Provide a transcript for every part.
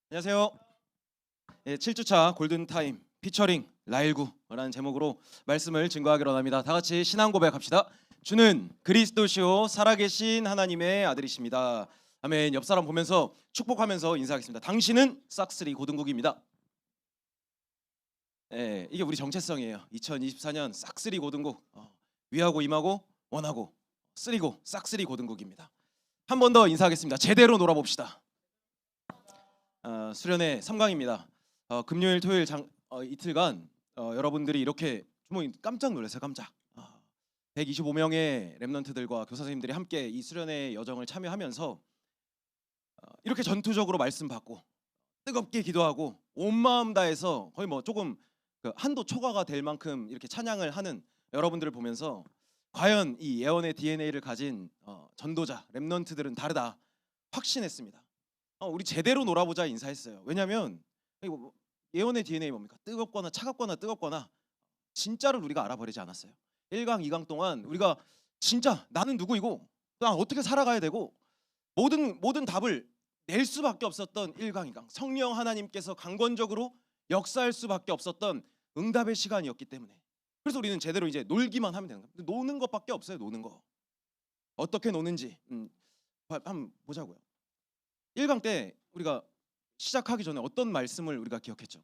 안녕하세요. 7주차 골든타임 피처링 라일구라는 제목으로 말씀을 증거하기로 합니다. 다 같이 신앙 고백합시다. 주는 그리스도시요 살아계신 하나님의 아들이십니다. 아멘. 옆 사람 보면서 축복하면서 인사하겠습니다. 당신은 싹쓸이 고등국입니다. 이게 우리 정체성이에요. 2024년 싹쓸이 고등국. 위하고 임하고 원하고 쓰리고 싹쓸이 고등국입니다. 한 번 더 인사하겠습니다. 제대로 놀아봅시다. 수련회 3강입니다. 금요일 토요일 이틀간 여러분들이 이렇게 주모 깜짝 놀랐어요. 깜짝. 125명의 렘넌트들과 교사 선생님들이 함께 이 수련회 여정을 참여하면서 이렇게 전투적으로 말씀 받고 뜨겁게 기도하고 온 마음 다해서 거의 뭐 조금 한도 초과가 될 만큼 이렇게 찬양을 하는 여러분들을 보면서 과연 이 예언의 DNA를 가진 전도자 렘넌트들은 다르다 확신했습니다. 우리 제대로 놀아보자 인사했어요. 왜냐하면 예언의 DNA 뭡니까? 뜨겁거나 차갑거나 뜨겁거나 진짜를 우리가 알아버리지 않았어요. 1강 2강 동안 우리가 진짜 나는 누구이고 난 어떻게 살아가야 되고 모든 답을 낼 수밖에 없었던 1강 2강 성령 하나님께서 강권적으로 역사할 수밖에 없었던 응답의 시간이었기 때문에 그래서 우리는 제대로 이제 놀기만 하면 되는 거예요. 노는 것밖에 없어요. 노는 거 어떻게 노는지 한번 보자고요. 1강 때 우리가 시작하기 전에 어떤 말씀을 우리가 기억했죠?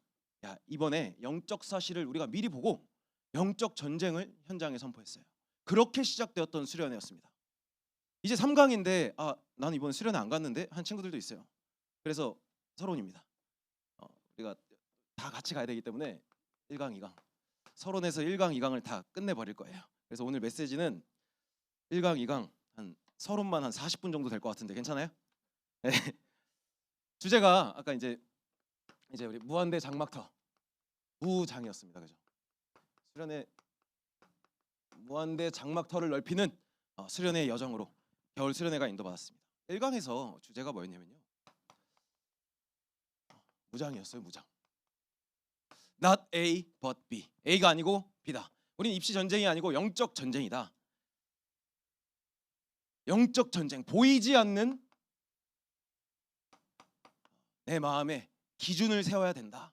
이번에 영적 사실을 우리가 미리 보고 영적 전쟁을 현장에 선포했어요. 그렇게 시작되었던 수련회였습니다. 이제 3강인데 나는 이번 수련회 안 갔는데 한 친구들도 있어요. 그래서 서론입니다. 우리가 다 같이 가야 되기 때문에 1강 2강 서론에서 1강 2강을 다 끝내버릴 거예요. 그래서 오늘 메시지는 1강 2강 한 서론만 한 40분 정도 될 것 같은데 괜찮아요? 네. 주제가 아까 이제 우리 무한대 장막터 무장이었습니다. 그죠? 수련회 무한대 장막터를 넓히는 수련회의 여정으로 겨울 수련회가 인도받았습니다. 1강에서 주제가 뭐였냐면요. 무장이었어요. 무장. Not A but B. A가 아니고 B다. 우리는 입시 전쟁이 아니고 영적 전쟁이다. 영적 전쟁. 보이지 않는 내 마음에 기준을 세워야 된다.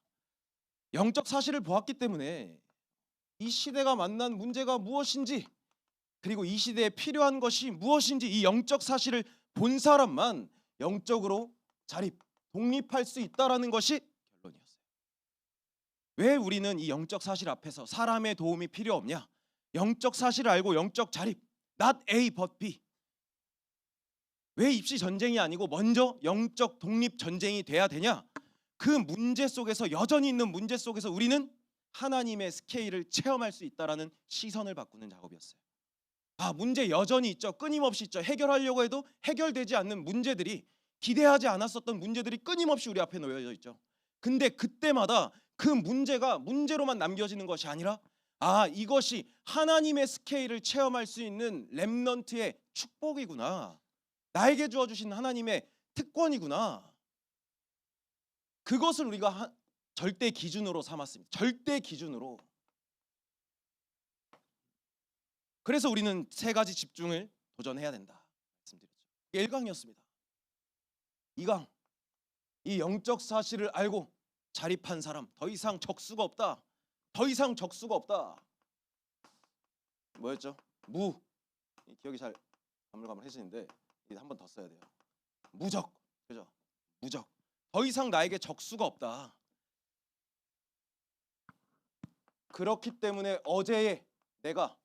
영적 사실을 보았기 때문에 이 시대가 만난 문제가 무엇인지 그리고 이 시대에 필요한 것이 무엇인지 이 영적 사실을 본 사람만 영적으로 자립, 독립할 수 있다라는 것이 결론이었어요. 왜 우리는 이 영적 사실 앞에서 사람의 도움이 필요 없냐? 영적 사실을 알고 영적 자립, not A but B. 왜 입시 전쟁이 아니고 먼저 영적 독립 전쟁이 돼야 되냐? 그 문제 속에서 여전히 있는 문제 속에서 우리는 하나님의 스케일을 체험할 수 있다라는 시선을 바꾸는 작업이었어요. 문제 여전히 있죠. 끊임없이 있죠. 해결하려고 해도 해결되지 않는 문제들이 기대하지 않았었던 문제들이 끊임없이 우리 앞에 놓여져 있죠. 근데 그때마다 그 문제가 문제로만 남겨지는 것이 아니라 이것이 하나님의 스케일을 체험할 수 있는 렘넌트의 축복이구나. 나에게 주어주신 하나님의 특권이구나. 그것을 우리가 절대 기준으로 삼았습니다. 절대 기준으로. 그래서 우리는 세 가지 집중을 도전해야 된다 말씀드렸죠. 1강이었습니다. 2강 이 영적 사실을 알고 자립한 사람 더 이상 적수가 없다. 더 이상 적수가 없다. 뭐였죠? 기억이 잘 가물가물해지는데 한 번 더 써야 돼요. 무적. 그죠? 무적. 더 이상 나에게 적수가 없다. 그렇기 때문에 어제의 내가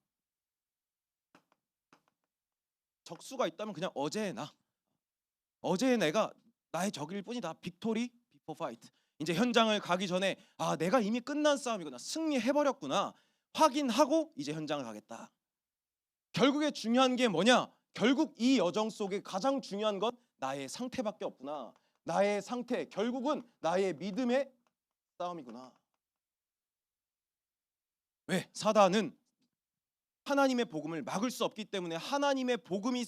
적수가 있다면 그냥 어제의 내가 나의 적일 뿐이다. 빅토리 비포 파이트. 이제 현장을 가기 전에 내가 이미 끝난 싸움이구나. 승리해버렸구나. 확인하고 이제 현장을 가겠다. 결국에 중요한 게 뭐냐? 결국 이 여정 속에 가장 중요한 건 나의 상태밖에 없구나. 나의 상태, 결국은 나의 믿음의 싸움이구나. 왜? 사단은 하나님의 복음을 막을 수 없기 때문에 하나님의 복음이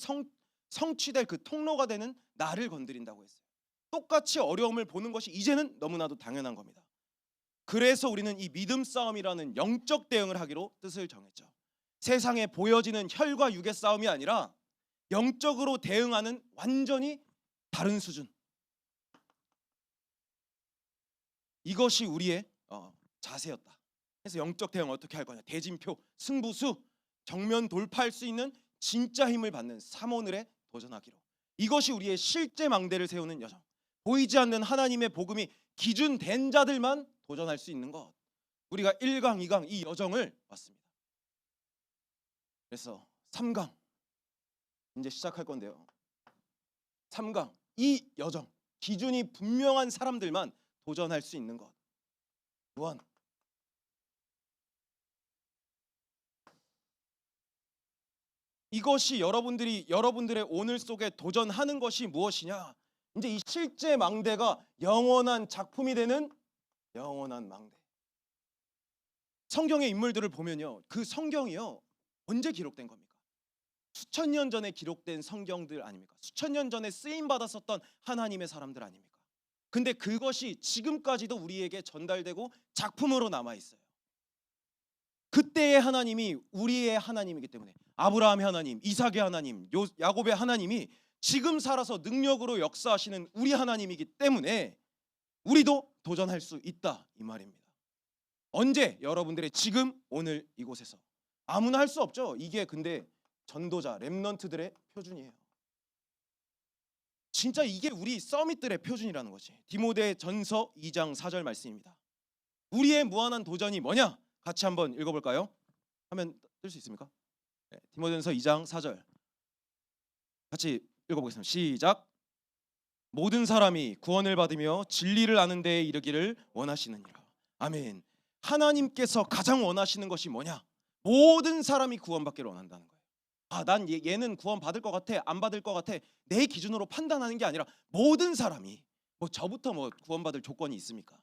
성취될 그 통로가 되는 나를 건드린다고 했어요. 똑같이 어려움을 보는 것이 이제는 너무나도 당연한 겁니다. 그래서 우리는 이 믿음 싸움이라는 영적 대응을 하기로 뜻을 정했죠. 세상에 보여지는 혈과 육의 싸움이 아니라 영적으로 대응하는 완전히 다른 수준. 이것이 우리의 자세였다. 그래서 영적 대응 어떻게 할 거냐? 대진표, 승부수, 정면 돌파할 수 있는 진짜 힘을 받는 삼오늘에 도전하기로. 이것이 우리의 실제 망대를 세우는 여정. 보이지 않는 하나님의 복음이 기준된 자들만 도전할 수 있는 것. 우리가 1강, 2강 이 여정을 왔습니다. 그래서 3강 이제 시작할 건데요. 3강 이 여정, 기준이 분명한 사람들만 도전할 수 있는 것. 또한 이것이 여러분들의 오늘 속에 도전하는 것이 무엇이냐? 이제 이 실제 망대가 영원한 작품이 되는 영원한 망대. 성경의 인물들을 보면요, 그 성경이요 언제 기록된 겁니까? 수천 년 전에 기록된 성경들 아닙니까? 수천 년 전에 쓰임 받았었던 하나님의 사람들 아닙니까? 근데 그것이 지금까지도 우리에게 전달되고 작품으로 남아 있어요. 그때의 하나님이 우리의 하나님이기 때문에, 아브라함의 하나님, 이삭의 하나님, 야곱의 하나님이 지금 살아서 능력으로 역사하시는 우리 하나님이기 때문에 우리도 도전할 수 있다 이 말입니다. 언제? 여러분들의 지금, 오늘 이곳에서. 아무나 할 수 없죠. 이게 근데 전도자, 렘넌트들의 표준이에요. 진짜 이게 우리 서밋들의 표준이라는 거지. 디모데전서 2장 4절 말씀입니다. 우리의 무한한 도전이 뭐냐? 같이 한번 읽어볼까요? 화면 뜰 수 있습니까? 네, 디모데전서 2장 4절 같이 읽어보겠습니다. 시작. 모든 사람이 구원을 받으며 진리를 아는 데에 이르기를 원하시느니라. 아멘. 하나님께서 가장 원하시는 것이 뭐냐? 모든 사람이 구원받기를 원한다는 거예요. 난 얘는 구원 받을 것 같아, 안 받을 것 같아, 내 기준으로 판단하는 게 아니라 모든 사람이, 저부터 구원받을 조건이 있습니까?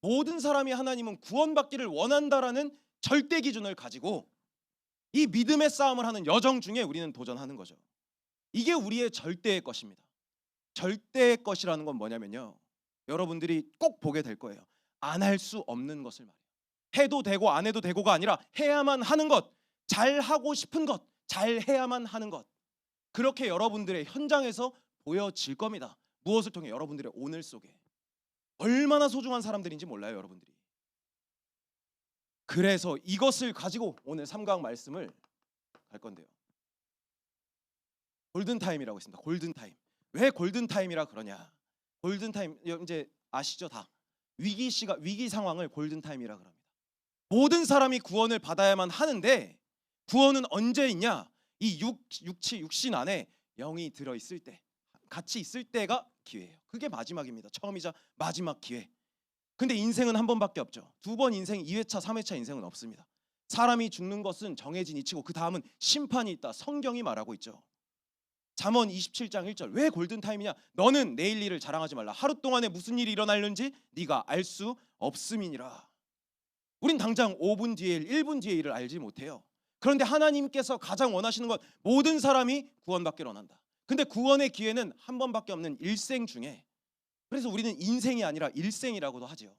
모든 사람이 하나님은 구원받기를 원한다라는 절대 기준을 가지고 이 믿음의 싸움을 하는 여정 중에 우리는 도전하는 거죠. 이게 우리의 절대의 것입니다. 절대의 것이라는 건 뭐냐면요, 여러분들이 꼭 보게 될 거예요. 안 할 수 없는 것을 말해요. 해도 되고 안 해도 되고가 아니라 해야만 하는 것, 잘 하고 싶은 것, 잘 해야만 하는 것. 그렇게 여러분들의 현장에서 보여질 겁니다. 무엇을 통해? 여러분들의 오늘 속에. 얼마나 소중한 사람들인지 몰라요, 여러분들이. 그래서 이것을 가지고 오늘 3강 말씀을 갈 건데요. 골든타임이라고 있습니다. 골든타임. 왜 골든타임이라 그러냐? 골든타임 이제 아시죠? 다. 위기 상황을 골든타임이라 그럽니다. 모든 사람이 구원을 받아야만 하는데 구원은 언제 있냐? 이 육신 안에 영이 들어있을 때, 같이 있을 때가 기회예요. 그게 마지막입니다. 처음이자 마지막 기회. 근데 인생은 한 번밖에 없죠. 두 번 인생, 2회차, 3회차 인생은 없습니다. 사람이 죽는 것은 정해진 이치고 그 다음은 심판이 있다. 성경이 말하고 있죠. 잠언 27장 1절. 왜 골든타임이냐? 너는 내일 일을 자랑하지 말라. 하루 동안에 무슨 일이 일어날는지 네가 알 수 없음이니라. 우린 당장 5분 뒤에 1분 뒤에 일을 알지 못해요. 그런데 하나님께서 가장 원하시는 건 모든 사람이 구원받기를 원한다. 근데 구원의 기회는 한 번밖에 없는 일생 중에, 그래서 우리는 인생이 아니라 일생이라고도 하죠.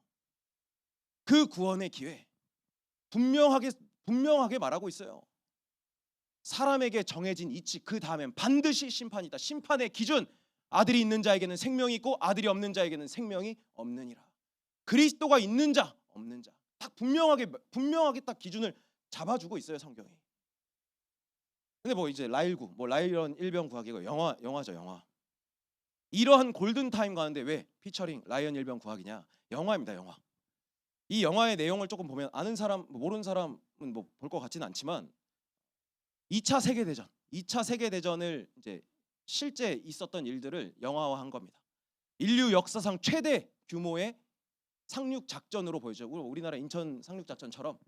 그 구원의 기회 분명하게 말하고 있어요. 사람에게 정해진 이치, 그 다음엔 반드시 심판이 있다. 심판의 기준, 아들이 있는 자에게는 생명이 있고 아들이 없는 자에게는 생명이 없느니라. 그리스도가 있는 자, 없는 자, 딱 분명하게 딱 기준을 잡아주고 있어요, 성경이. 근데 이제 라일구, 라이언 일병 구하기, 이거 영화죠, 영화. 이러한 골든 타임 가는데 왜 피처링 라이언 일병 구하기냐? 영화입니다, 영화. 이 영화의 내용을 조금 보면 아는 사람, 모르는 사람은 볼 것 같지는 않지만 2차 세계대전을 이제 실제 있었던 일들을 영화화한 겁니다. 인류 역사상 최대 규모의 상륙 작전으로 보이죠. 우리나라 인천 상륙 작전처럼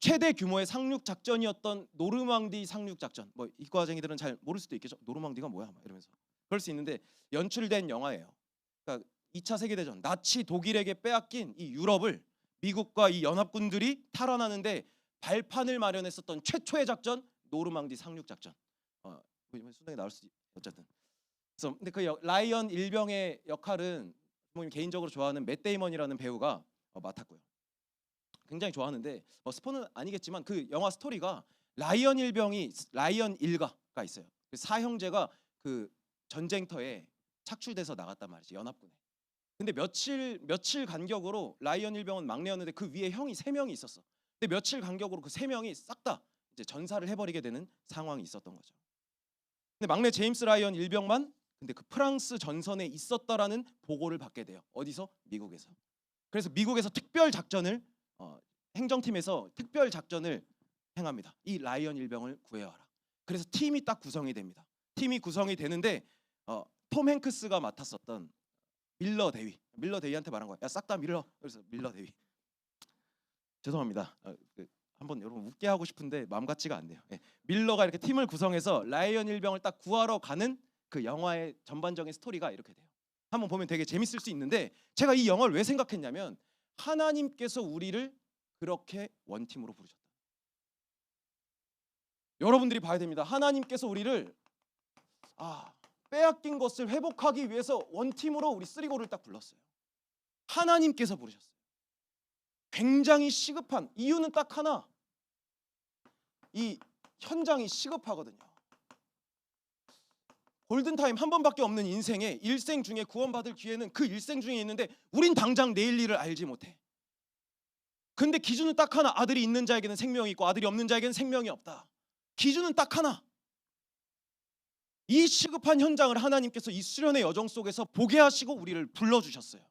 최대 규모의 상륙 작전이었던 노르망디 상륙 작전. 이과생이들은 잘 모를 수도 있겠죠. 노르망디가 뭐야? 이러면서 그럴 수 있는데 연출된 영화예요. 그러니까 2차 세계대전 나치 독일에게 빼앗긴 이 유럽을 미국과 이 연합군들이 탈환하는데 발판을 마련했었던 최초의 작전, 노르망디 상륙 작전. 수능에 나올 수 어쨌든. 그래서 근데 그 라이언 일병의 역할은 부모님 개인적으로 좋아하는 맷 데이먼이라는 배우가 맡았고요. 굉장히 좋아하는데 스포는 아니겠지만 그 영화 스토리가 라이언 일가가 있어요. 그 사형제가 그 전쟁터에 착출돼서 나갔단 말이지, 연합군에. 근데 며칠 간격으로 라이언 일병은 막내였는데 그 위에 형이 3명이 있었어. 근데 며칠 간격으로 그 3명이 싹 다 이제 전사를 해버리게 되는 상황이 있었던 거죠. 근데 막내 제임스 라이언 일병만 근데 그 프랑스 전선에 있었다라는 보고를 받게 돼요. 어디서? 미국에서. 그래서 미국에서 특별 작전을 행정팀에서 특별 작전을 행합니다. 이 라이언 일병을 구해와라. 그래서 팀이 딱 구성이 됩니다. 팀이 구성이 되는데 톰 행크스가 맡았었던 밀러 대위한테 말한 거야. 야, 싹 다 밀러. 그래서 밀러 대위. 죄송합니다. 한번 여러분 웃게 하고 싶은데 마음 같지가 않네요. 예. 밀러가 이렇게 팀을 구성해서 라이언 일병을 딱 구하러 가는 그 영화의 전반적인 스토리가 이렇게 돼요. 한번 보면 되게 재밌을 수 있는데 제가 이 영화를 왜 생각했냐면 하나님께서 우리를 그렇게 원팀으로 부르셨다. 여러분들이 봐야 됩니다. 하나님께서 우리를 빼앗긴 것을 회복하기 위해서 원팀으로 우리 쓰리고를 딱 불렀어요. 하나님께서 부르셨어요. 굉장히 시급한 이유는 딱 하나. 이 현장이 시급하거든요. 골든타임 한 번밖에 없는 인생에 일생 중에 구원받을 기회는 그 일생 중에 있는데 우린 당장 내일 일을 알지 못해. 근데 기준은 딱 하나. 아들이 있는 자에게는 생명이 있고 아들이 없는 자에게는 생명이 없다. 기준은 딱 하나. 이 시급한 현장을 하나님께서 이 수련의 여정 속에서 보게 하시고 우리를 불러주셨어요.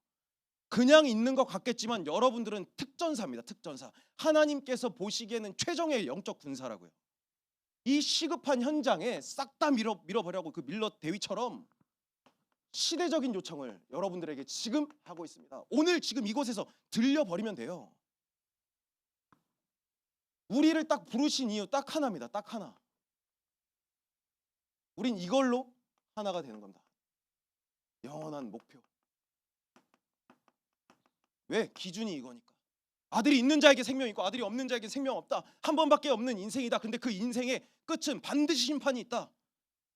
그냥 있는 것 같겠지만 여러분들은 특전사입니다. 특전사. 하나님께서 보시기에는 최정의 영적 군사라고요. 이 시급한 현장에 싹 다 밀어버려고 그 밀러 대위처럼 시대적인 요청을 여러분들에게 지금 하고 있습니다. 오늘 지금 이곳에서 들려버리면 돼요. 우리를 딱 부르신 이유 딱 하나입니다. 딱 하나. 우린 이걸로 하나가 되는 겁니다. 영원한 목표. 왜? 기준이 이거니까. 아들이 있는 자에게 생명이 있고 아들이 없는 자에게 생명 없다. 한 번밖에 없는 인생이다. 근데 그 인생의 끝은 반드시 심판이 있다.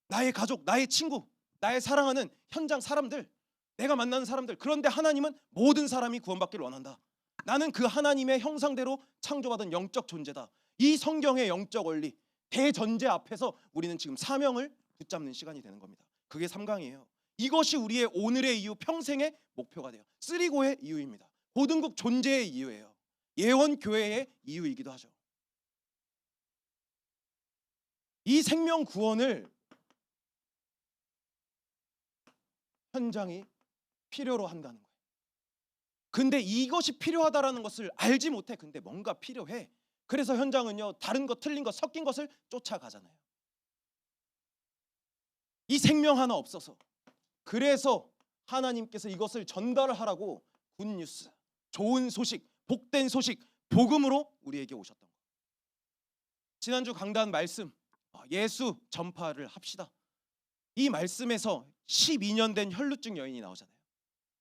나의 가족, 나의 친구, 나의 사랑하는 현장 사람들, 내가 만나는 사람들. 그런데 하나님은 모든 사람이 구원받기를 원한다. 나는 그 하나님의 형상대로 창조받은 영적 존재다. 이 성경의 영적 원리, 대전제 앞에서 우리는 지금 사명을 붙잡는 시간이 되는 겁니다. 그게 3강이에요. 이것이 우리의 오늘의 이유, 평생의 목표가 돼요. 쓰리고의 이유입니다. 고등국 존재의 이유예요. 예원교회의 이유이기도 하죠. 이 생명 구원을 현장이 필요로 한다는 거예요. 근데 이것이 필요하다라는 것을 알지 못해. 근데 뭔가 필요해. 그래서 현장은요, 다른 것, 틀린 것, 섞인 것을 쫓아가잖아요. 이 생명 하나 없어서. 그래서 하나님께서 이것을 전달하라고 굿뉴스, 좋은 소식, 복된 소식, 복음으로 우리에게 오셨던 거예요. 지난주 강단 말씀, 예수 전파를 합시다. 이 말씀에서 12년 된 혈루증 여인이 나오잖아요.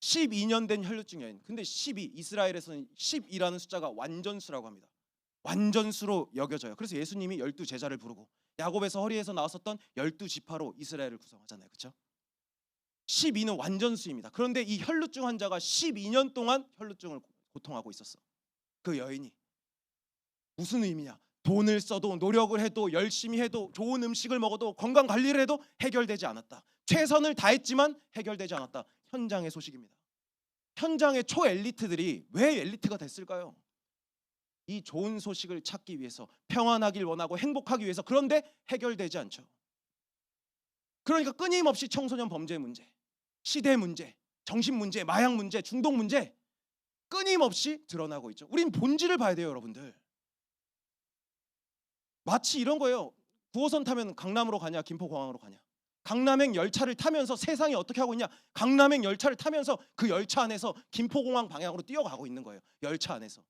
12년 된 혈루증 여인. 근데 12, 이스라엘에서는 10이라는 숫자가 완전수라고 합니다. 완전수로 여겨져요. 그래서 예수님이 12제자를 부르고 야곱에서 허리에서 나왔었던 12지파로 이스라엘을 구성하잖아요. 그렇죠? 12는 완전수입니다. 그런데 이 혈루증 환자가 12년 동안 혈루증을 고통하고 있었어. 그 여인이. 무슨 의미냐? 돈을 써도 노력을 해도 열심히 해도 좋은 음식을 먹어도 건강 관리를 해도 해결되지 않았다. 최선을 다했지만 해결되지 않았다. 현장의 소식입니다. 현장의 초엘리트들이 왜 엘리트가 됐을까요? 이 좋은 소식을 찾기 위해서, 평안하길 원하고 행복하기 위해서. 그런데 해결되지 않죠. 그러니까 끊임없이 청소년 범죄 문제, 시대 문제, 정신 문제, 마약 문제, 중독 문제 끊임없이 드러나고 있죠. 우린 본질을 봐야 돼요, 여러분들. 마치 이런 거예요. 9호선 타면 강남으로 가냐, 김포공항으로 가냐. 강남행 열차를 타면서 세상이 어떻게 하고 있냐. 강남행 열차를 타면서 그 열차 안에서 김포공항 방향으로 뛰어가고 있는 거예요. 열차 안에서.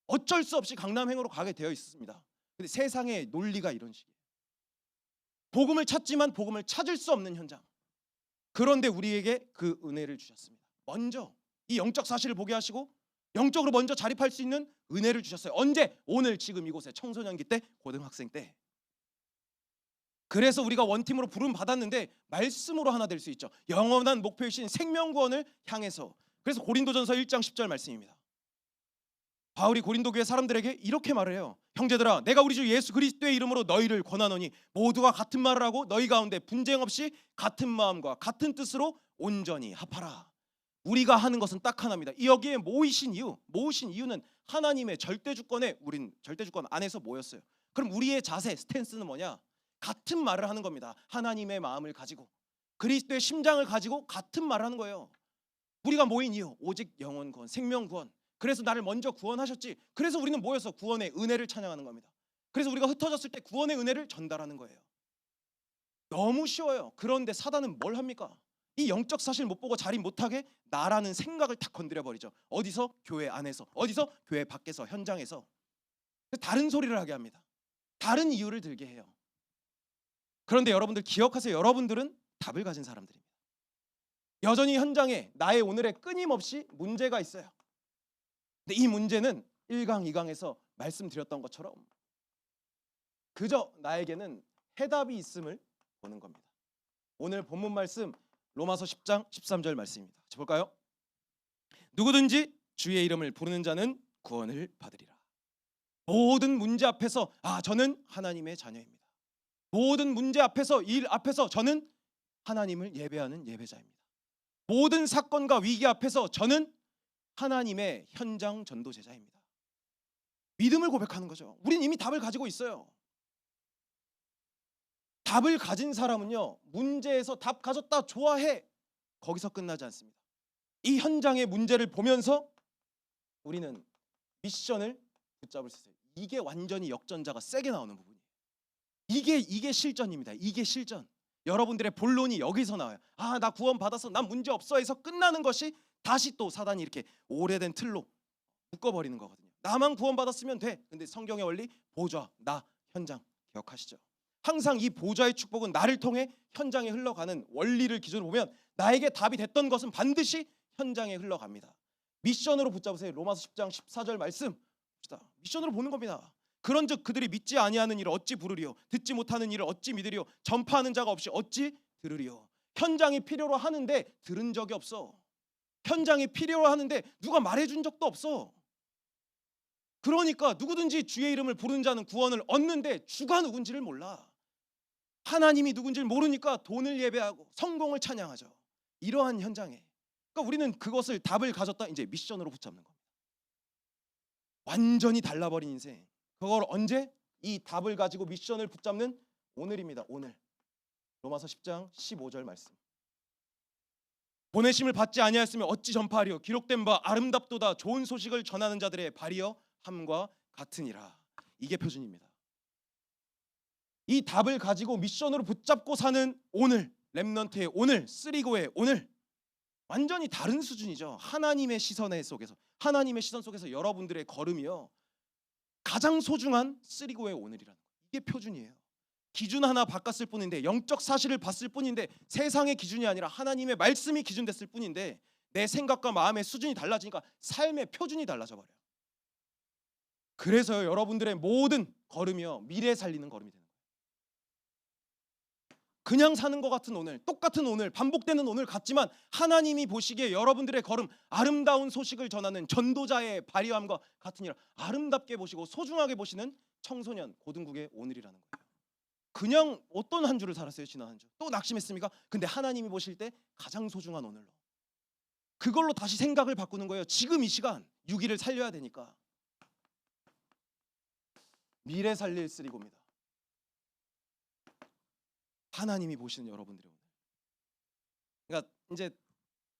어쩔 수 없이 강남행으로 가게 되어 있습니다. 근데 세상의 논리가 이런 식이에요. 복음을 찾지만 복음을 찾을 수 없는 현장. 그런데 우리에게 그 은혜를 주셨습니다. 먼저 이 영적 사실을 보게 하시고 영적으로 먼저 자립할 수 있는 은혜를 주셨어요. 언제? 오늘 지금 이곳에 청소년기 때, 고등학생 때. 그래서 우리가 원팀으로 부름 받았는데 말씀으로 하나 될 수 있죠. 영원한 목표이신 생명구원을 향해서. 그래서 고린도전서 1장 10절 말씀입니다. 바울이 고린도 교회 사람들에게 이렇게 말을 해요. 형제들아, 내가 우리 주 예수 그리스도의 이름으로 너희를 권하노니 모두가 같은 말을 하고 너희 가운데 분쟁 없이 같은 마음과 같은 뜻으로 온전히 합하라. 우리가 하는 것은 딱 하나입니다. 여기에 모이신 이유는 하나님의 절대 주권에 우린 절대 주권 안에서 모였어요. 그럼 우리의 자세, 스탠스는 뭐냐? 같은 말을 하는 겁니다. 하나님의 마음을 가지고 그리스도의 심장을 가지고 같은 말을 하는 거예요. 우리가 모인 이유 오직 영혼 구원, 생명 구원. 그래서 나를 먼저 구원하셨지. 그래서 우리는 모여서 구원의 은혜를 찬양하는 겁니다. 그래서 우리가 흩어졌을 때 구원의 은혜를 전달하는 거예요. 너무 쉬워요. 그런데 사단은 뭘 합니까? 이 영적 사실 못 보고 자리 못하게 나라는 생각을 탁 건드려 버리죠. 어디서? 교회 안에서. 어디서? 교회 밖에서, 현장에서. 다른 소리를 하게 합니다. 다른 이유를 들게 해요. 그런데 여러분들 기억하세요. 여러분들은 답을 가진 사람들입니다. 여전히 현장에 나의 오늘에 끊임없이 문제가 있어요. 근데 이 문제는 1강, 2강에서 말씀드렸던 것처럼 그저 나에게는 해답이 있음을 보는 겁니다. 오늘 본문 말씀 로마서 10장 13절 말씀입니다. 같이 볼까요? 누구든지 주의 이름을 부르는 자는 구원을 받으리라. 모든 문제 앞에서 저는 하나님의 자녀입니다. 모든 문제 앞에서, 일 앞에서 저는 하나님을 예배하는 예배자입니다. 모든 사건과 위기 앞에서 저는 하나님의 현장 전도제자입니다. 믿음을 고백하는 거죠. 우린 이미 답을 가지고 있어요. 답을 가진 사람은요, 문제에서 답 가졌다 좋아해. 거기서 끝나지 않습니다. 이 현장의 문제를 보면서 우리는 미션을 붙잡을 수 있어요. 이게 완전히 역전자가 세게 나오는 부분이에요. 이게 실전입니다. 이게 실전. 여러분들의 본론이 여기서 나와요. 나 구원 받았어, 난 문제 없어 해서 끝나는 것이 다시 또 사단이 이렇게 오래된 틀로 묶어버리는 거거든요. 나만 구원 받았으면 돼. 근데 성경의 원리 보좌, 나, 현장 기억하시죠? 항상 이 보좌의 축복은 나를 통해 현장에 흘러가는 원리를 기준으로 보면 나에게 답이 됐던 것은 반드시 현장에 흘러갑니다. 미션으로 붙잡으세요. 로마서 10장 14절 말씀 봅시다. 미션으로 보는 겁니다. 그런즉 그들이 믿지 아니하는 일을 어찌 부르리요? 듣지 못하는 일을 어찌 믿으리요? 전파하는 자가 없이 어찌 들으리요? 현장이 필요로 하는데 들은 적이 없어. 현장이 필요로 하는데 누가 말해준 적도 없어. 그러니까 누구든지 주의 이름을 부르는 자는 구원을 얻는데 주가 누군지를 몰라. 하나님이 누군지를 모르니까 돈을 예배하고 성공을 찬양하죠. 이러한 현장에. 그러니까 우리는 그것을 답을 가졌다 이제 미션으로 붙잡는 겁니다. 완전히 달라버린 인생. 그걸 언제? 이 답을 가지고 미션을 붙잡는 오늘입니다. 오늘. 로마서 10장 15절 말씀. 보내심을 받지 아니하였으면 어찌 전파하리요? 기록된 바 아름답도다 좋은 소식을 전하는 자들의 발이여 함과 같으니라. 이게 표준입니다. 이 답을 가지고 미션으로 붙잡고 사는 오늘, 렘넌트의 오늘, 쓰리고의 오늘 완전히 다른 수준이죠. 하나님의 시선 속에서 여러분들의 걸음이요 가장 소중한 쓰리고의 오늘이라는 거예요. 이게 표준이에요. 기준 하나 바꿨을 뿐인데, 영적 사실을 봤을 뿐인데, 세상의 기준이 아니라 하나님의 말씀이 기준 됐을 뿐인데 내 생각과 마음의 수준이 달라지니까 삶의 표준이 달라져 버려요. 그래서 여러분들의 모든 걸음이요 미래 살리는 걸음이 되는 거예요. 그냥 사는 것 같은 오늘, 똑같은 오늘, 반복되는 오늘 같지만 하나님이 보시기에 여러분들의 걸음, 아름다운 소식을 전하는 전도자의 발휘함과 같으니라. 아름답게 보시고 소중하게 보시는 청소년 고등국의 오늘이라는 거예요. 그냥 어떤 한 주를 살았어요? 지난 한 주. 또 낙심했습니까? 근데 하나님이 보실 때 가장 소중한 오늘로. 그걸로 다시 생각을 바꾸는 거예요. 지금 이 시간 6일을 살려야 되니까. 미래 살릴 쓰리고입니다. 하나님이 보시는 여러분들의 오늘. 그러니까 이제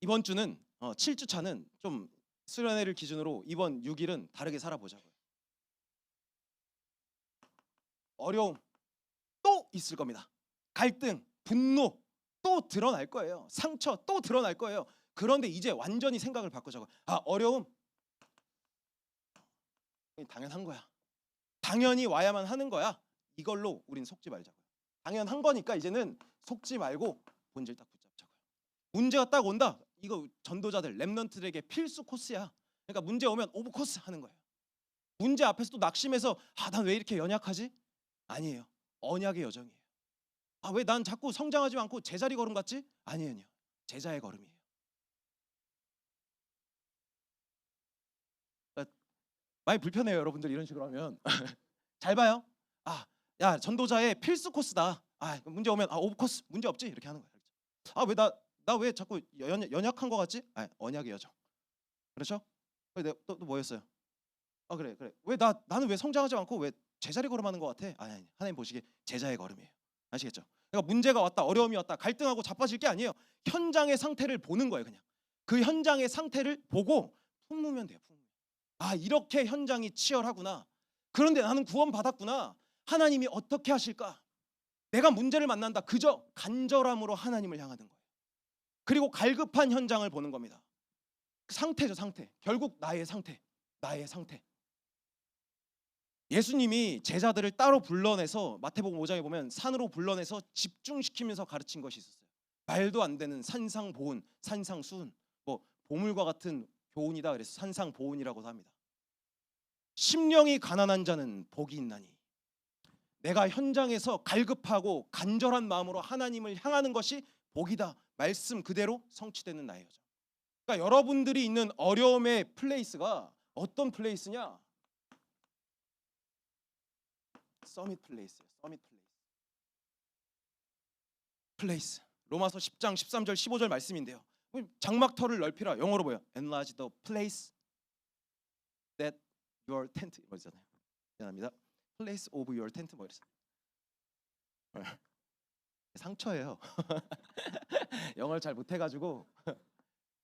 이번 주는 7주 차는 좀 수련회를 기준으로 이번 6일은 다르게 살아보자고요. 어려움 또 있을 겁니다. 갈등, 분노 또 드러날 거예요. 상처 또 드러날 거예요. 그런데 이제 완전히 생각을 바꾸자고요. 어려움 당연한 거야. 당연히 와야만 하는 거야. 이걸로 우린 속지 말자고요. 당연한 거니까 이제는 속지 말고 본질 딱 붙잡자고요. 문제가 딱 온다. 이거 전도자들, 렘넌트들에게 필수 코스야. 그러니까 문제 오면 오브 코스 하는 거예요. 문제 앞에서 또 낙심해서 난 왜 이렇게 연약하지? 아니에요. 언약의 여정이에요. 왜 난 자꾸 성장하지 않고 제자리 걸음 같지? 아니에요. 제자의 걸음이에요. 많이 불편해요, 여러분들 이런 식으로 하면. 잘 봐요. 야 전도자의 필수 코스다. 문제 오면 오브 코스 문제 없지? 이렇게 하는 거예요. 왜 나 나 왜 자꾸 연약한 것 같지? 아, 언약의 여정. 그렇죠? 또 뭐였어요? 아, 그래. 왜 나는 왜 성장하지 않고 왜 제자리 걸음하는 것 같아? 아니, 하나님 보시기에 제자의 걸음이에요. 아시겠죠? 그러니까 문제가 왔다, 어려움이 왔다, 갈등하고 자빠질 게 아니에요. 현장의 상태를 보는 거예요. 그냥 그 현장의 상태를 보고 품으면 돼요. 아, 이렇게 현장이 치열하구나. 그런데 나는 구원 받았구나. 하나님이 어떻게 하실까? 내가 문제를 만난다. 그저 간절함으로 하나님을 향하는 거예요. 그리고 갈급한 현장을 보는 겁니다. 상태죠, 상태. 결국 나의 상태. 예수님이 제자들을 따로 불러내서 마태복음 5장에 보면 산으로 불러내서 집중시키면서 가르친 것이 있었어요. 말도 안 되는 산상보훈, 산상수훈, 뭐 보물과 같은 교훈이다. 그래서 산상보훈이라고도 합니다. 심령이 가난한 자는 복이 있나니. 내가 현장에서 갈급하고 간절한 마음으로 하나님을 향하는 것이 복이다. 말씀 그대로 성취되는 나의 여정. 그러니까 여러분들이 있는 어려움의 플레이스가 어떤 플레이스냐? 서밋 플레이스예요. 서밋 플레이스. 로마서 10장 13절 15절 말씀인데요. 장막터를 넓히라. 영어로 뭐예요? Enlarge the place that your tent 뭐잖아요. 미안합니다. Place of your tent 뭐 이랬어요. 상처예요. 영어를 잘 못해가지고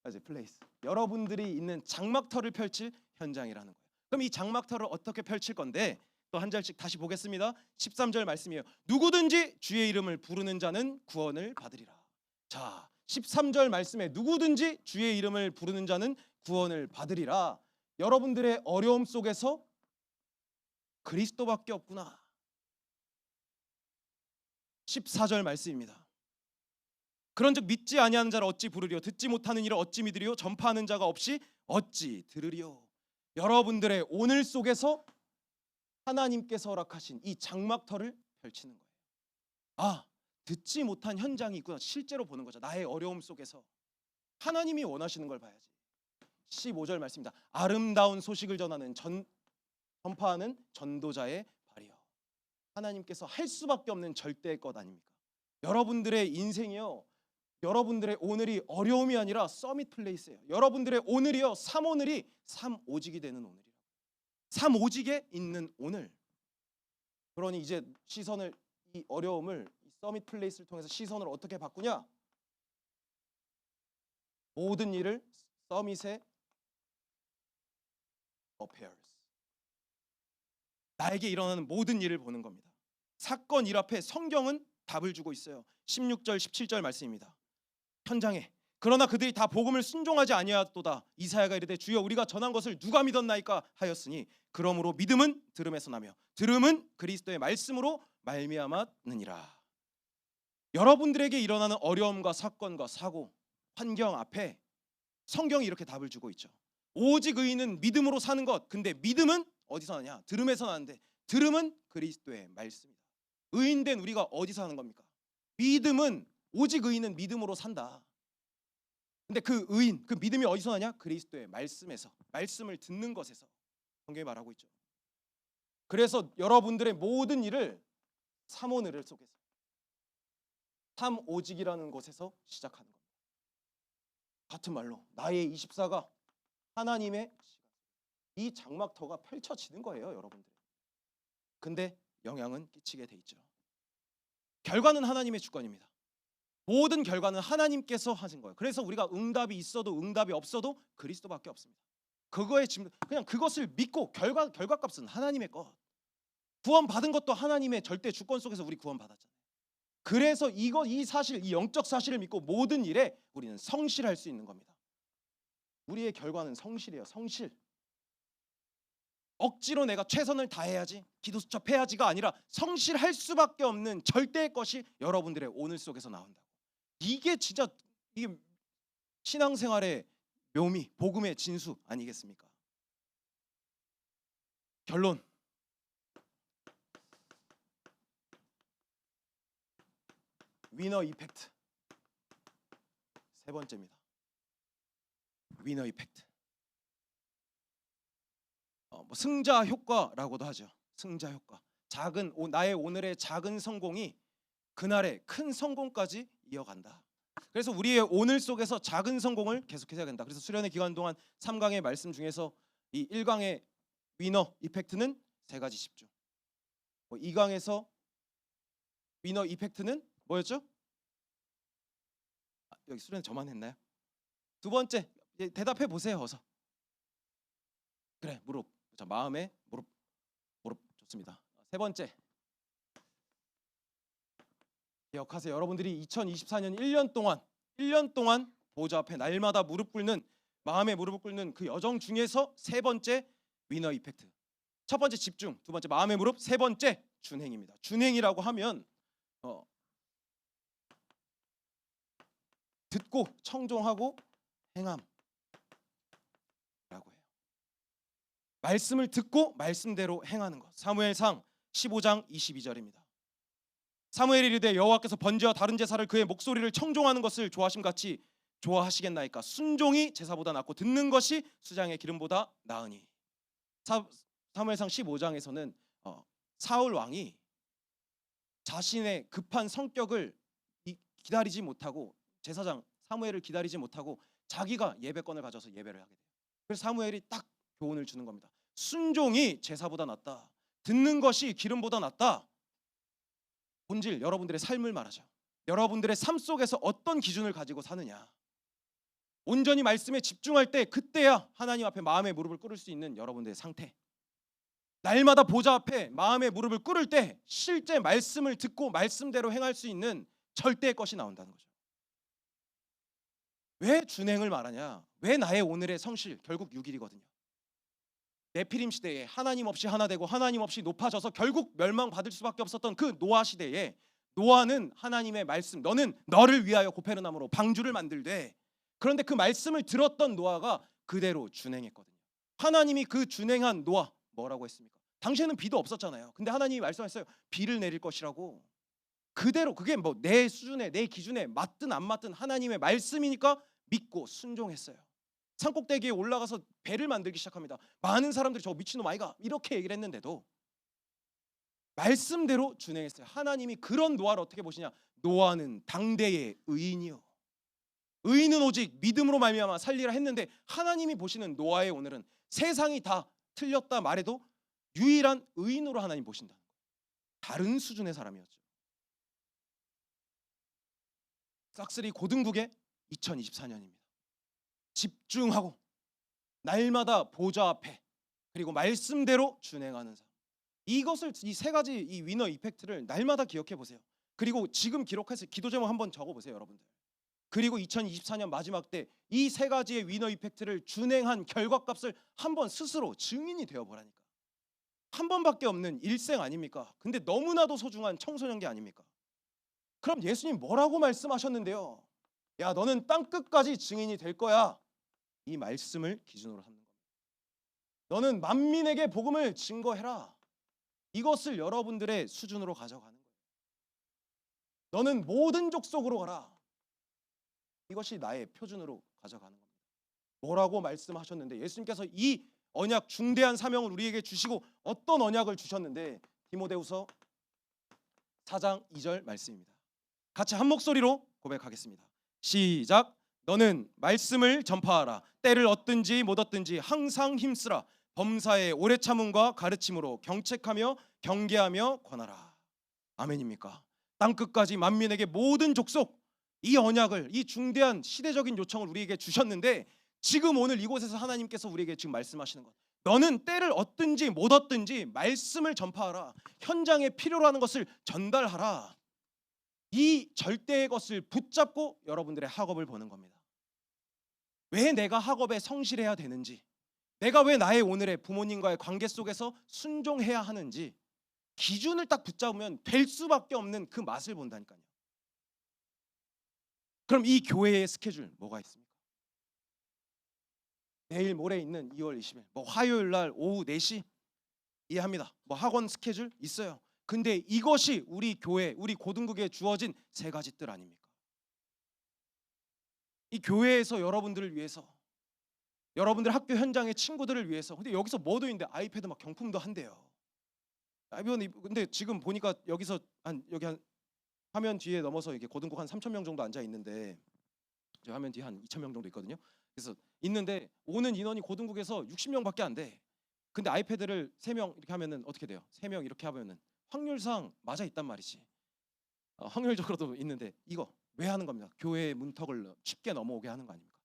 이제 플레이스. 여러분들이 있는 장막터를 펼칠 현장이라는 거예요. 그럼 이 장막터를 어떻게 펼칠 건데? 또 한 절씩 다시 보겠습니다. 13절 말씀이에요. 누구든지 주의 이름을 부르는 자는 구원을 받으리라. 자, 13절 말씀에 누구든지 주의 이름을 부르는 자는 구원을 받으리라. 여러분들의 어려움 속에서 그리스도밖에 없구나. 14절 말씀입니다. 그런즉 믿지 아니하는 자를 어찌 부르리요? 듣지 못하는 이를 어찌 믿으리요? 전파하는 자가 없이 어찌 들으리요? 여러분들의 오늘 속에서 하나님께서 허락하신 이 장막터를 펼치는 거예요. 아, 듣지 못한 현장이 있구나. 실제로 보는 거죠. 나의 어려움 속에서 하나님이 원하시는 걸 봐야지. 15절 말씀입니다. 아름다운 소식을 전파하는 전도자의 발이요. 하나님께서 할 수밖에 없는 절대의 것 아닙니까? 여러분들의 인생이요, 여러분들의 오늘이 어려움이 아니라 서밋 플레이스예요. 여러분들의 오늘이요, 삼오늘이 삼오직이 되는 오늘이에요. 삼오직에 있는 오늘. 그러니 이제 시선을, 이 어려움을, 이 서밋 플레이스를 통해서 시선을 어떻게 바꾸냐? 모든 일을 서밋의 affairs, 나에게 일어나는 모든 일을 보는 겁니다. 사건 일 앞에 성경은 답을 주고 있어요. 16절 17절 말씀입니다. 현장에 그러나 그들이 다 복음을 순종하지 아니하였도다. 이사야가 이르되 주여 우리가 전한 것을 누가 믿었나이까 하였으니 그러므로 믿음은 들음에서 나며 들음은 그리스도의 말씀으로 말미암았느니라. 여러분들에게 일어나는 어려움과 사건과 사고, 환경 앞에 성경이 이렇게 답을 주고 있죠. 오직 의인은 믿음으로 사는 것. 근데 믿음은 어디서 나냐? 들음에서 나는데 들음은 그리스도의 말씀이다. 의인된 우리가 어디서 하는 겁니까? 믿음은, 오직 의인은 믿음으로 산다. 근데 그 의인, 그 믿음이 어디서 나냐? 그리스도의 말씀에서, 말씀을 듣는 것에서 성경이 말하고 있죠. 그래서 여러분들의 모든 일을 삼오늘 속에서, 삼오직이라는 곳에서 시작하는 겁니다. 같은 말로 나의 24가 하나님의 이 장막터가 펼쳐지는 거예요, 여러분들. 근데 영향은 끼치게 돼 있죠. 결과는 하나님의 주권입니다. 모든 결과는 하나님께서 하신 거예요. 그래서 우리가 응답이 있어도 응답이 없어도 그리스도밖에 없습니다. 그거에 그냥 그것을 믿고 결과값은 하나님의 것. 구원 받은 것도 하나님의 절대 주권 속에서 우리 구원 받았잖아요. 그래서 이 사실, 이 영적 사실을 믿고 모든 일에 우리는 성실할 수 있는 겁니다. 우리의 결과는 성실이에요. 성실. 억지로 내가 최선을 다해야지, 기도 수첩해야지가 아니라 성실할 수밖에 없는 절대의 것이 여러분들의 오늘 속에서 나온다고. 이게 진짜, 이게 신앙생활의 묘미, 복음의 진수 아니겠습니까? 결론. 위너 이펙트. 세 번째입니다. 위너 이펙트. 승자 효과라고도 하죠. 승자 효과. 나의 오늘의 작은 성공이 그날의 큰 성공까지 이어간다. 그래서 우리의 오늘 속에서 작은 성공을 계속해야 된다. 그래서 수련의 기간 동안 3강의 말씀 중에서 이 1강의 위너 이펙트는 세 가지 집중. 2강에서 위너 이펙트는 뭐였죠? 여기 수련 저만 했나요? 두 번째 대답해 보세요. 어서. 그래, 무릎. 자, 마음의 무릎. 무릎 좋습니다. 세 번째. 기억하세요. 여러분들이 2024년 1년 동안 보좌 앞에 날마다 무릎 꿇는, 마음의 무릎을 꿇는 그 여정 중에서 세 번째 위너 이펙트. 첫 번째 집중, 두 번째 마음의 무릎, 세 번째 준행입니다. 준행이라고 하면 듣고 청종하고 행함 라고 해요. 말씀을 듣고 말씀대로 행하는 것. 사무엘상 15장 22절입니다. 사무엘이 이르되 여호와께서 번제와 다른 제사를 그의 목소리를 청종하는 것을 좋아하심 같이 좋아하시겠나이까. 순종이 제사보다 낫고 듣는 것이 수장의 기름보다 나으니. 사무엘상 15장에서는 사울 왕이 자신의 급한 성격을 기다리지 못하고, 제사장 사무엘을 기다리지 못하고 자기가 예배권을 가져서 예배를 하게 돼요. 그래서 사무엘이 딱 교훈을 주는 겁니다. 순종이 제사보다 낫다. 듣는 것이 기름보다 낫다. 본질, 여러분들의 삶을 말하죠. 여러분들의 삶 속에서 어떤 기준을 가지고 사느냐. 온전히 말씀에 집중할 때, 그때야 하나님 앞에 마음의 무릎을 꿇을 수 있는 여러분들의 상태. 날마다 보좌 앞에 마음의 무릎을 꿇을 때 실제 말씀을 듣고 말씀대로 행할 수 있는 절대의 것이 나온다는 거죠. 왜 준행을 말하냐? 왜 나의 오늘의 성실? 결국 6일이거든요. 네피림 시대에 하나님 없이 하나 되고 하나님 없이 높아져서 결국 멸망받을 수밖에 없었던 그 노아 시대에, 노아는 하나님의 말씀, 너는 너를 위하여 고페르나무로 방주를 만들되, 그런데 그 말씀을 들었던 노아가 그대로 준행했거든요. 하나님이 그 준행한 노아 뭐라고 했습니까? 당시에는 비도 없었잖아요. 근데 하나님이 말씀하셨어요. 비를 내릴 것이라고. 그대로, 그게 뭐 내 수준에, 내 기준에 맞든 안 맞든 하나님의 말씀이니까 믿고 순종했어요. 산꼭대기에 올라가서 배를 만들기 시작합니다. 많은 사람들이 저 미친놈 아이가 이렇게 얘기를 했는데도 말씀대로 준행했어요. 하나님이 그런 노아를 어떻게 보시냐? 노아는 당대의 의인이요, 의인은 오직 믿음으로 말미암아 살리라 했는데, 하나님이 보시는 노아의 오늘은 세상이 다 틀렸다 말해도 유일한 의인으로 하나님 보신다. 다른 수준의 사람이었죠. 싹쓸이 고등국의 2024년입니다. 집중하고 날마다 보좌 앞에, 그리고 말씀대로 준행하는 삶. 이것을, 이 세 가지 이 위너 이펙트를 날마다 기억해 보세요. 그리고 지금 기록해서 기도 제목 한번 적어 보세요, 여러분들. 그리고 2024년 마지막 때 이 세 가지의 위너 이펙트를 준행한 결과값을 한번 스스로 증인이 되어 보라니까. 한 번밖에 없는 일생 아닙니까? 근데 너무나도 소중한 청소년기 아닙니까? 그럼 예수님 뭐라고 말씀하셨는데요? 야, 너는 땅 끝까지 증인이 될 거야. 이 말씀을 기준으로 삼는 겁니다. 너는 만민에게 복음을 증거해라. 이것을 여러분들의 수준으로 가져가는 거예요. 너는 모든 족속으로 가라. 이것이 나의 표준으로 가져가는 겁니다. 뭐라고 말씀하셨는데, 예수님께서 이 언약, 중대한 사명을 우리에게 주시고 어떤 언약을 주셨는데, 디모데후서 4장 2절 말씀입니다. 같이 한 목소리로 고백하겠습니다. 시작. 너는 말씀을 전파하라. 때를 얻든지 못 얻든지 항상 힘쓰라. 범사의 오래 참음과 가르침으로 경책하며 경계하며 권하라. 아멘입니까? 땅끝까지 만민에게 모든 족속, 이 언약을, 이 중대한 시대적인 요청을 우리에게 주셨는데, 지금 오늘 이곳에서 하나님께서 우리에게 지금 말씀하시는 것, 너는 때를 얻든지 못 얻든지 말씀을 전파하라. 현장에 필요로 하는 것을 전달하라. 이 절대의 것을 붙잡고 여러분들의 학업을 보는 겁니다. 왜 내가 학업에 성실해야 되는지, 내가 왜 나의 오늘의 부모님과의 관계 속에서 순종해야 하는지, 기준을 딱 붙잡으면 될 수밖에 없는 그 맛을 본다니까요. 그럼 이 교회의 스케줄 뭐가 있습니까? 내일 모레 있는 2월 20일 뭐 화요일 날 오후 4시 이해합니다. 뭐 학원 스케줄 있어요. 근데 이것이 우리 교회, 우리 고등국에 주어진 세 가지 뜰 아닙니까? 이 교회에서 여러분들을 위해서, 여러분들 학교 현장의 친구들을 위해서. 근데 여기서 뭐도 있는데 아이패드 막 경품도 한대요. 근데 지금 보니까 여기서 여기 한 화면 뒤에 넘어서 이게 고등국 한 3,000명 정도 앉아 있는데, 저희 화면 뒤에 한 2,000명 정도 있거든요. 그래서 있는데 오는 인원이 고등국에서 60명밖에 안 돼. 근데 아이패드를 3명 이렇게 하면은 어떻게 돼요? 3명 이렇게 하면은 확률상 맞아 있단 말이지. 확률적으로도 있는데 이거 왜 하는 겁니까? 교회의 문턱을 쉽게 넘어오게 하는 거 아닙니까?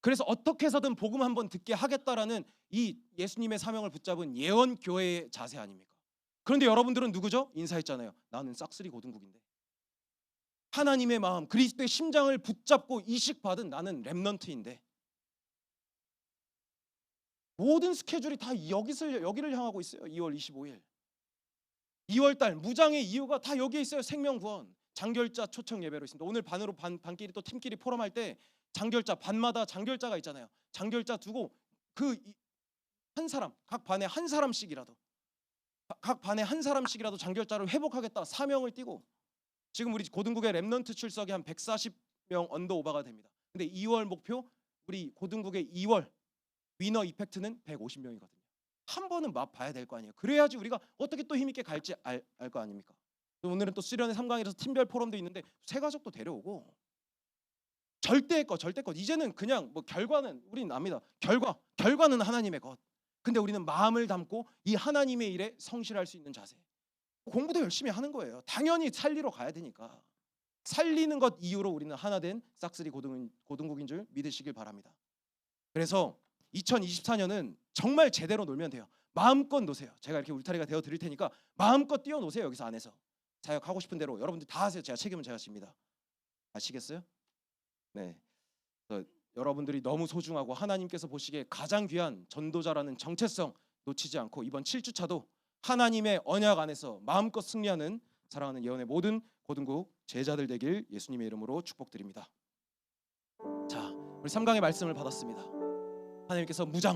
그래서 어떻게 해서든 복음 한번 듣게 하겠다라는 이 예수님의 사명을 붙잡은 예언 교회의 자세 아닙니까? 그런데 여러분들은 누구죠? 인사했잖아요. 나는 싹쓸이 고등국인데. 하나님의 마음, 그리스도의 심장을 붙잡고 이식받은 나는 렘넌트인데. 모든 스케줄이 다 여기를 향하고 있어요. 2월 25일. 2월달 무장의 이유가 다 여기에 있어요. 생명구원. 장결자 초청 예배로 있습니다. 오늘 반끼리 또 팀끼리 포럼할 때 장결자 반마다 장결자가 있잖아요. 장결자 두고 그 한 사람 각 반에 한 사람씩이라도 장결자를 회복하겠다 사명을 띠고 지금 우리 고등국의 렘넌트 출석이 한 140명 언더 오버가 됩니다. 근데 2월 목표 우리 고등국의 2월 위너 이펙트는 150명이거든요. 한 번은 맛 봐야 될 거 아니에요. 그래야지 우리가 어떻게 또 힘있게 갈지 알 거 아닙니까? 오늘은 또 수련회 3강이라서 팀별 포럼도 있는데 새 가족도 데려오고 절대껏 이제는 그냥 뭐 결과는 우리는 압니다. 결과는 하나님의 것. 근데 우리는 마음을 담고 이 하나님의 일에 성실할 수 있는 자세. 공부도 열심히 하는 거예요. 당연히 살리러 가야 되니까. 살리는 것 이유로 우리는 하나 된 싹쓸이 고등국인 줄 믿으시길 바랍니다. 그래서 2024년은 정말 제대로 놀면 돼요. 마음껏 노세요. 제가 이렇게 울타리가 되어 드릴 테니까 마음껏 뛰어노세요. 여기서 안에서 자역하고 싶은 대로 여러분들 다 하세요. 책임은 제가 집니다. 아시겠어요? 네. 여러분들이 너무 소중하고 하나님께서 보시기에 가장 귀한 전도자라는 정체성 놓치지 않고 이번 7주차도 하나님의 언약 안에서 마음껏 승리하는 사랑하는 예언의 모든 고등국 제자들 되길 예수님의 이름으로 축복드립니다. 자, 우리 3강의 말씀을 받았습니다. 하나님께서 무장,